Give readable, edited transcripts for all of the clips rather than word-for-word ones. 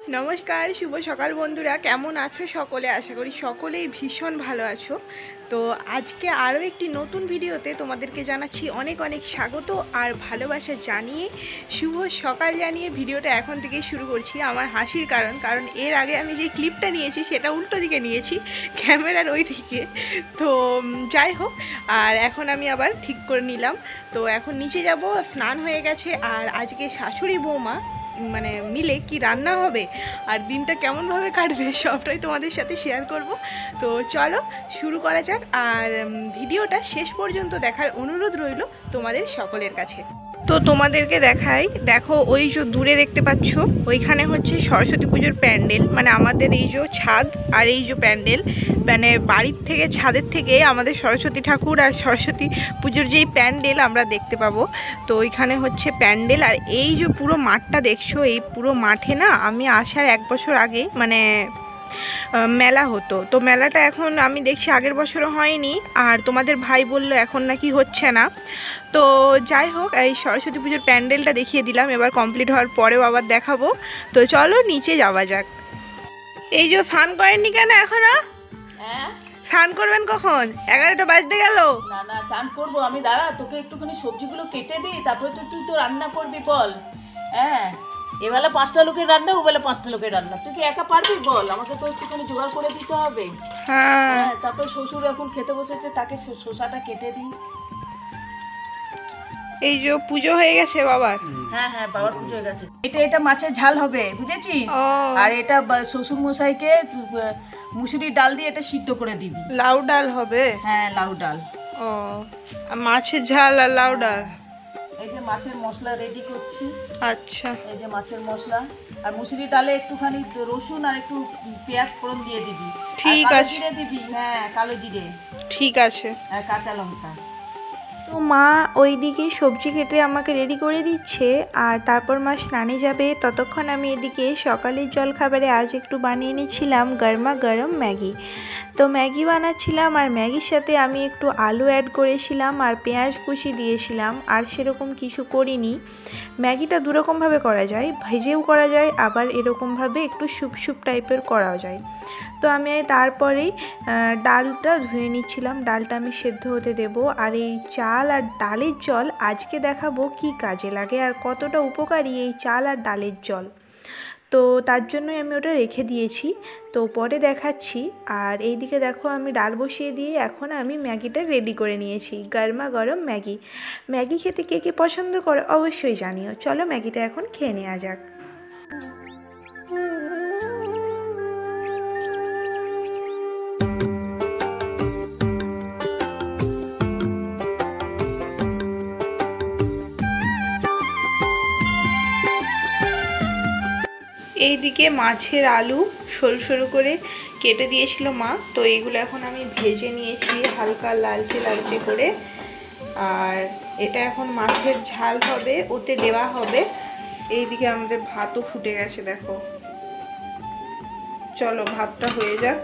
नमस्कार शुभ सकाल बंधुरा केमन आछो सकले आशा करी सकलेई भीषण भालो आछो। तो आज के आरो एक नतून भिडियोते तोमादेरके जानाच्छि अनेक अनेक स्वागत और भालोबासा जानिए शुभ सकाल जानिए भिडियोटा एखन थेकेई शुरू करछि। आमार हासिर कारण एर आगे आमी जे क्लिपटा नियेछि सेटा उल्टो दिके नियेछि, क्यामेरार ओई दिके। तो जाई होक, और एखन आमी आबार ठीक करे निलाम। तो एखन नीचे जाबो, स्नान हये गेछे और आजके शाशुड़ी बौमा মানে মিলে কি রান্না হবে আর দিনটা কেমনভাবে কাটবে সবটাই তোমাদের সাথে শেয়ার করব। তো চলো শুরু করা যাক, আর ভিডিওটা শেষ পর্যন্ত দেখার অনুরোধ রইল তোমাদের সকলের কাছে। তো তোমাদেরকে দেখাই, দেখো ওই যে দূরে দেখতে পাচ্ছ ওইখানে হচ্ছে সরস্বতী পুজোর প্যান্ডেল, মানে আমাদের এই যে ছাদ আর এই যে প্যান্ডেল, মানে বাড়ির থেকে ছাদের থেকে আমাদের সরস্বতী ঠাকুর আর সরস্বতী পুজোর যেই প্যান্ডেল আমরা দেখতে পাবো। তো ওইখানে হচ্ছে প্যান্ডেল, আর এই যে পুরো মাঠটা দেখছো, এই পুরো মাঠে না আমি আসার 1 বছর আগে মানে মেলা হতো। তো মেলাটা এখন আমি দেখছি আগের বছরও হয়নি, আর তোমাদের ভাই বললো এখন নাকি হচ্ছে না। তো যাই হোক, এই সরস্বতী পুজোর প্যান্ডেলটা দেখিয়ে দিলাম, এবার কমপ্লিট হওয়ার পরেও আবার দেখাবো। তো চলো নিচে যাওয়া যাক। এই যে স্নান করেননি কেন এখনো? স্নান করবেন কখন? 11টা বাজতে গেল। না না, চান করবো আমি, দাঁড়া তোকে একটুখানি সবজিগুলো কেটে দিই, তারপরে তুই তো রান্না করবি বল। হ্যাঁ, এবেলা 5টা লোকের রান্না, ওবেলা 5টা লোকের রান্না, তুই কি একা পারবি বল? আমাকে তো একটুখানি জোগাড় করে দিতে হবে। হ্যাঁ, তারপরে শ্বশুর এখন খেতে বসেছে, তাকে শসাটা কেটে দিই। এই যে পুজো হয়ে গেছে বাবার। হ্যাঁ হ্যাঁ, বাবার পুজো হয়ে গেছে। এটা মাছের ঝাল হবে, বুঝেছিস? আর এটা শ্বশুর মশাইকে মুসুরির ডাল দিয়ে এটা সিদ্ধ করে দিবি। লাউ ডাল হবে? হ্যাঁ, লাউ ডাল। ও, মাছের ঝাল আর লাউ ডাল। এই যে মাছের মশলা রেডি করছি। আচ্ছা, এই যে মাছের মশলা, আর মুসুরি ডালে একটুখানি রসুন আর একটু পেঁয়াজ ফোড়ন দিয়ে দিবি। ঠিক আছে, জিরে দিবি। হ্যাঁ, কালো জিরে। ঠিক আছে। আর কাঁচা লঙ্কা। তো মা ওইদিকে সবজি কেটে আমাকে রেডি করে দিচ্ছে, আর তারপর মা স্নানে যাবে। ততক্ষণ আমি এদিকে সকালের জলখাবারে আজ একটু বানিয়ে নিচ্ছিলাম গরমা গরম ম্যাগি। তো ম্যাগি বানাচ্ছিলাম, আর ম্যাগির সাথে আমি একটু আলু অ্যাড করেছিলাম আর পেঁয়াজ কুচি দিয়েছিলাম, আর সেরকম কিছু করিনি। ম্যাগিটা দুরকমভাবে করা যায়, ভেজেও করা যায়, আবার এরকমভাবে একটু স্যুপ স্যুপ টাইপের করাও যায়। তো আমি তারপরেই ডালটা ধুয়ে নিচ্ছিলাম, ডালটা আমি সেদ্ধ হতে দেব। আর এই চাল আর ডালের জল আজকে দেখাবো কি কাজে লাগে আর কতটা উপকারী এই চাল আর ডালের জল। তো তার জন্যই আমি ওটা রেখে দিয়েছি, তো পরে দেখাচ্ছি। আর এইদিকে দেখো আমি ডাল বসিয়ে দিয়ে এখন আমি ম্যাগিটা রেডি করে নিয়েছি, গরমা গরম ম্যাগি। ম্যাগি খেতে কে কে পছন্দ করে অবশ্যই জানিও। চলো ম্যাগিটা এখন খেয়ে নেওয়া যাক। এইদিকে মাছের আলু সরু সরু করে কেটে দিয়েছিল মা, তো এইগুলো এখন আমি ভেজে নিয়েছি হালকা লালচে লালচে করে। আর এটা এখন মাছের ঝাল হবে, ওতে দেওয়া হবে। এইদিকে আমাদের ভাতও ফুটে গেছে দেখো। চলো ভাতটা হয়ে যাক।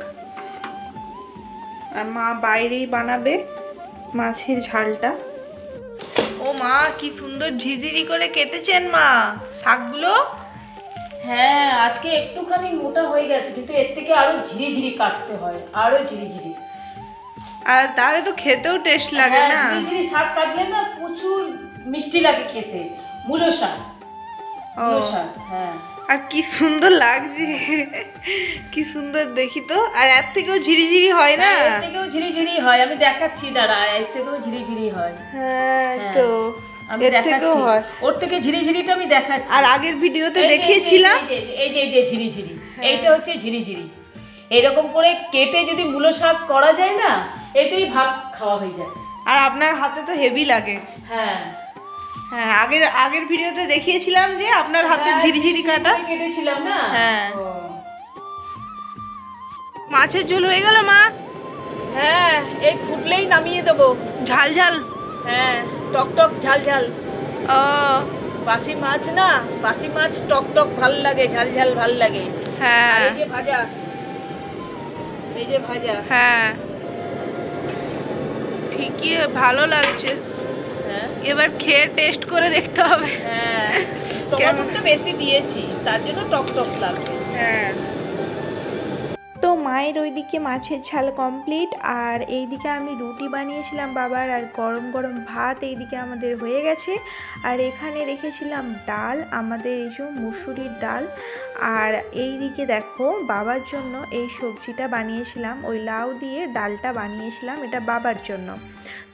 আর মা বাইরেই বানাবে মাছের ঝালটা। ও মা, কি সুন্দর ঝিঝিরি করে কেটেছেন মা শাকগুলো। হ্যাঁ, আজকে একটুখানি মোটা হয়ে গেছে, কিন্তু এর থেকে আরো ঝিরিঝিরি কাটতে হয়, আরো ঝিরিঝিরি। আর তাহলে তো খেতেও টেস্ট লাগে না? ঝিরিঝিরি শাক কাটলে না প্রচুর মিষ্টি লাগে খেতে। মূলো শাক, মূলো শাক। হ্যাঁ, আর কি সুন্দর লাগছে, কি সুন্দর দেখি তো। আর এর থেকেও ঝিরিঝিরি হয় না? এর থেকেও ঝিরিঝিরি হয়, আমি দেখাচ্ছি দাঁড়া, এর থেকেও ঝিরিঝিরি হয়। হ্যাঁ, তো আমি দেখাচ্ছি, ওর থেকে ঝিরিঝিরিটা আমি দেখাচ্ছি। আর আগের ভিডিওতে দেখিয়েছিলাম এই যে ঝিরিঝিরি, এইটা হচ্ছে ঝিরিঝিরি। এরকম করে কেটে যদি মূলো শাক করা যায় না, এতেই ভাত খাওয়া হয়ে যায়। আর আপনার হাতে তো হেভি লাগে। হ্যাঁ হ্যাঁ, আগের ভিডিওতে দেখিয়েছিলাম যে আপনার হাতে ঝিরিঝিরি কাটা কেটেছিলাম না। হ্যাঁ, মাছের ঝোল হয়ে গেল মা? হ্যাঁ, এই ফুটলেই নামিয়ে দেবো। ঝাল ঝাল? হ্যাঁ, টক টক ঝাল ঝাল। ও, বাসি মাছ না, বাসি মাছ টক টক ভাল লাগে, ঝাল ঝাল ভাল লাগে। হ্যাঁ, এই যে ভাজা, এই যে ভাজা। হ্যাঁ ঠিকই ভালো লাগছে। হ্যাঁ এবার খেয়ে টেস্ট করে দেখতে হবে। হ্যাঁ, টমেটোটা বেশি দিয়েছি তার জন্য টক টক লাগবে। হ্যাঁ তো মায়ের ওইদিকে মাছের ঝাল কমপ্লিট, আর এইদিকে আমি রুটি বানিয়েছিলাম বাবার, আর গরম গরম ভাত এইদিকে আমাদের হয়ে গেছে। আর এখানে রেখেছিলাম ডাল, আমাদের এই যে মুসুরির ডাল। আর এইদিকে দেখো বাবার জন্য এই সবজিটা বানিয়েছিলাম, ওই লাউ দিয়ে ডালটা বানিয়েছিলাম, এটা বাবার জন্য।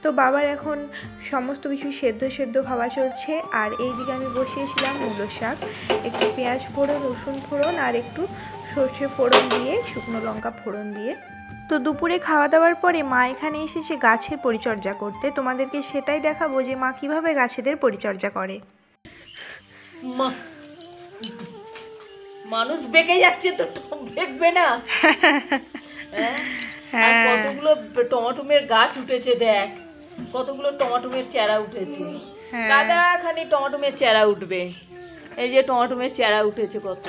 তো বাবার এখন সমস্ত কিছু সেদ্ধ সেদ্ধ খাওয়া চলছে। আর এইদিকে আমি বসিয়েছিলাম মূলো শাক, একটু পেঁয়াজ ফোড়ন, রসুন ফোড়ন আর একটু সর্ষে ফোড়ন দিয়ে, শুকনো লঙ্কা ফোড়ন দিয়ে। তো দুপুরে খাওয়া দাওয়ার পরে মা এখানে এসেছে গাছের পরিচর্যা করতে, তোমাদেরকে সেটাই দেখাবো যে মা কিভাবে গাছেদের পরিচর্যা করে। মানুষ বেঁকে যাচ্ছে তো বেঁকবে না? হ্যাঁ, কতগুলো টমাটোমের গাছ উঠেছে, দেখ কতগুলো টমাটোমের চারা উঠেছে। দাদা খানি টমাটোমের চারা উঠবে, এই যে টমাটোমের চারা উঠেছে কত।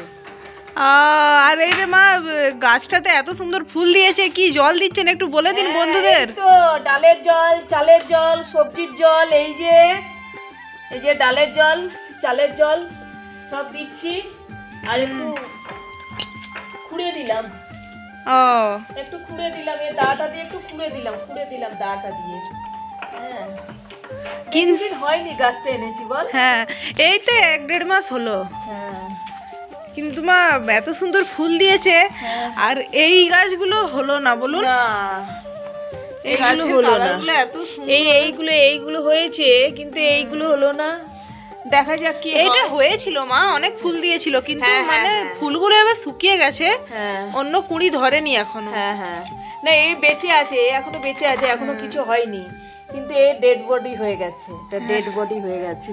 আর এই যে মা গাছটাতে এত সুন্দর ফুল দিয়েছে, কি জল দিচ্ছেন একটু বলে দিন বন্ধুদের। তো ডালের জল, চালের জল, সবজির জল, এই যে ডালের জল, চালের জল সব দিচ্ছি। আর একটু খুঁড়ে দিলাম, একটু খুঁড়ে দিলাম, এই দাটা দিয়ে একটু খুঁড়ে দিলাম দাটা দিয়ে। হ্যাঁ কিছুদিন হয়নি গাছটা এনেছি বল। হ্যাঁ এই তো 1-1.5 মাস হলো। হ্যাঁ কিন্তু মা এত সুন্দর ফুল দিয়েছে, আর এই গাছগুলো হলো না বলুন। না এইগুলো হলো না, এত এইগুলো হয়েছে কিন্তু এইগুলো হলো না। দেখা যাক কি। এইটা হয়েছিল মা, অনেক ফুল দিয়েছিল, কিন্তু মানে ফুলগুলো এবার শুকিয়ে গেছে, অন্য কুঁড়ি ধরেনি এখনো। হ্যাঁ হ্যাঁ, না এই বেঁচে আছে, এখনো বেঁচে আছে, এখনো কিছু হয়নি, কিন্তু এই ডেড বডি হয়ে গেছে, এটা ডেড বডি হয়ে গেছে।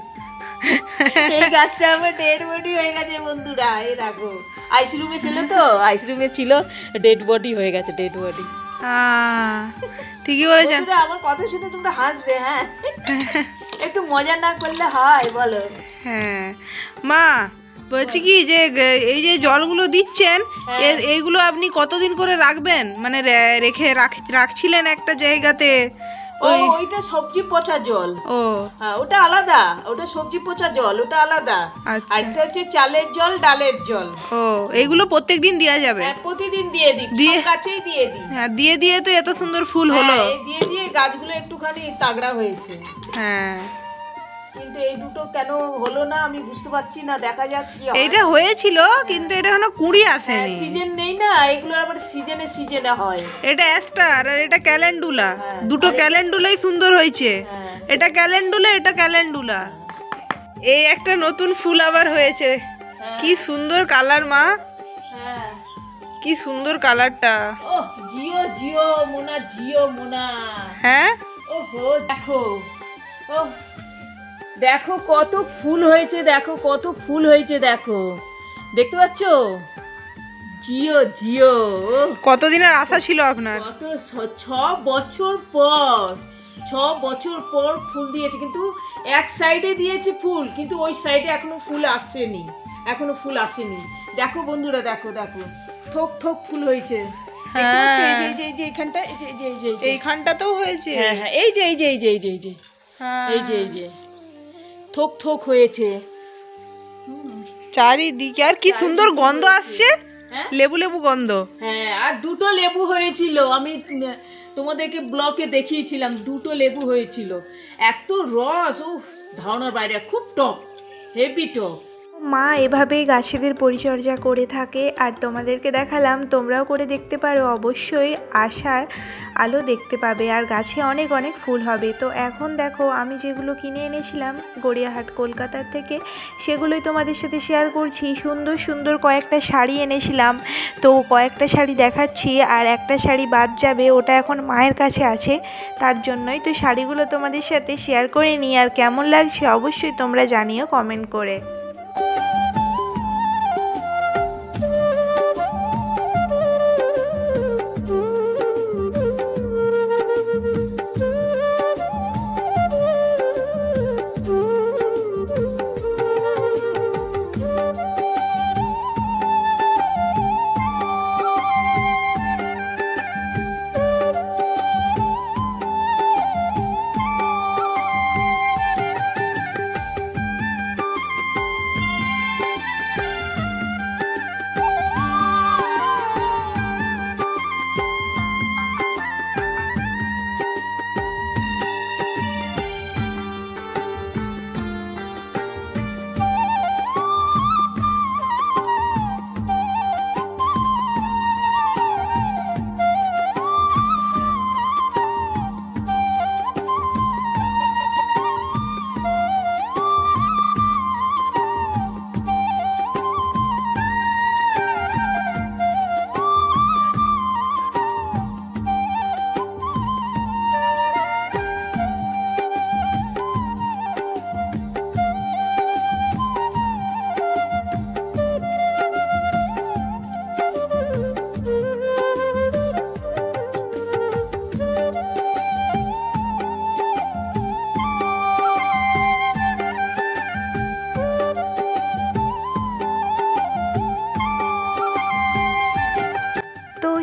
এই গাছটা আমার ডেড বডি হয়ে গেছে বন্ধুরা, এই দেখো আইসিরুমে ছিল তো, আইসিরুমে ছিল, ডেড বডি হয়ে গেছে, ডেড বডি। ঠিকই বলেছেন। আমার কথা শুনে তোমরা হাসবে, হ্যাঁ একটু মজা না করলে হয় বলো। হ্যাঁ মা বলছি কি যে এই যে জলগুলো দিচ্ছেন, এইগুলো আপনি কতদিন করে রাখবেন, মানে রাখছিলেন একটা জায়গাতে? ওইটা সবজি পচা জল। হ্যাঁ ওটা আলাদা, ওটা সবজি পচা জল, ওটা আলাদা। আর এটা হচ্ছে চালের জল, ডালের জল। এইগুলো প্রত্যেকদিন দেওয়া যাবে? হ্যাঁ প্রতিদিন দিয়ে দিই, সব গাছেই দিয়ে দিই। হ্যাঁ দিয়ে তো এত সুন্দর ফুল হলো। দিয়ে গাছগুলো একটুখানি তাগড়া হয়েছে। হ্যাঁ কিন্তু এই দুটো কেন হলো না আমি বুঝতে পারছি না, দেখা যাক কি হয়। এইটা হয়েছিল কিন্তু এটা এখনো কুঁড়ি আসেনি, সিজন নেই না, এগুলো আবার সিজনে হয়। এটা অ্যাস্টার আর এটা ক্যালেন্ডুলা, দুটো ক্যালেন্ডুলাই সুন্দর হয়েছে। এটা ক্যালেন্ডুলা, এটা ক্যালেন্ডুলা। এই একটা নতুন ফুল আবার হয়েছে, কি সুন্দর কালার মা, কি সুন্দর কালারটা। ওহ জিও জিও মোনা, জিও মোনা। হ্যাঁ ওহো দেখো, ও দেখো কত ফুল হয়েছে, দেখো কত ফুল হয়েছে, দেখো দেখতে পাচ্ছ? জিও জিও। কতদিনের আশা ছিল আপনার? কত 6 বছর পর ফুল দিয়েছে, কিন্তু এক সাইডে দিয়েছে ফুল, কিন্তু ওই সাইডে এখনো ফুল আসেনি, এখনো ফুল আসেনি। দেখো বন্ধুরা, দেখো দেখো থোক থোক ফুল হয়েছে। এইখানটাতেও হয়েছে। হ্যাঁ হ্যাঁ এই যে এই যে থোক থোক হয়েছে চারিদিকে, আর কি সুন্দর গন্ধ আসছে, লেবু লেবু গন্ধ। হ্যাঁ আর দুটো লেবু হয়েছিল, আমি তোমাদেরকে ব্লকে দেখিয়েছিলাম, দুটো লেবু হয়েছিল, এত রস, ও ধারণার বাইরে, খুব টক, হেভি টক। মা এভাবেই গাছেদের পরিচর্যা করে থাকে, আর তোমাদেরকে দেখালাম, তোমরাও করে দেখতে পারো, অবশ্যই আশার আলো দেখতে পাবে, আর গাছে অনেক অনেক ফুল হবে। তো এখন দেখো আমি যেগুলো কিনে এনেছিলাম গড়িয়াহাট কলকাতার থেকে, সেগুলোই তোমাদের সাথে শেয়ার করছি। সুন্দর সুন্দর কয়েকটা শাড়ি এনেছিলাম, তো কয়েকটা শাড়ি দেখাচ্ছি, আর একটা শাড়ি বাদ যাবে, ওটা এখন মায়ের কাছে আছে, তার জন্যই তো শাড়িগুলো তোমাদের সাথে শেয়ার করে নিই। আর কেমন লাগছে অবশ্যই তোমরা জানিও কমেন্ট করে।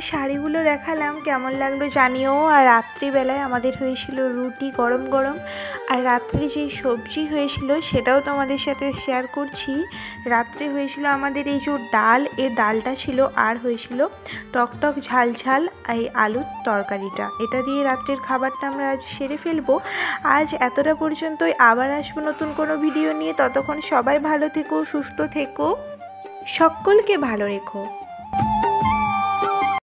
শাড়িগুলো দেখালাম, কেমন লাগলো জানিও। আর রাত্রিবেলায় আমাদের হয়েছিল রুটি গরম গরম, আর রাত্রে যেই সবজি হয়েছিল সেটাও তোমাদের সাথে শেয়ার করছি। রাত্রে হয়েছিল আমাদের এই যে ডাল, এই ডালটা ছিল, আর হয়েছিল টকটক ঝাল ঝাল এই আলুর তরকারিটা। এটা দিয়ে রাত্রের খাবারটা আমরা আজ সেরে ফেলবো। আজ এতটা পর্যন্তই, আবার আসবো নতুন কোনো ভিডিও নিয়ে। ততক্ষণ সবাই ভালো থেকো, সুস্থ থেকো, সকলকে ভালো রেখো।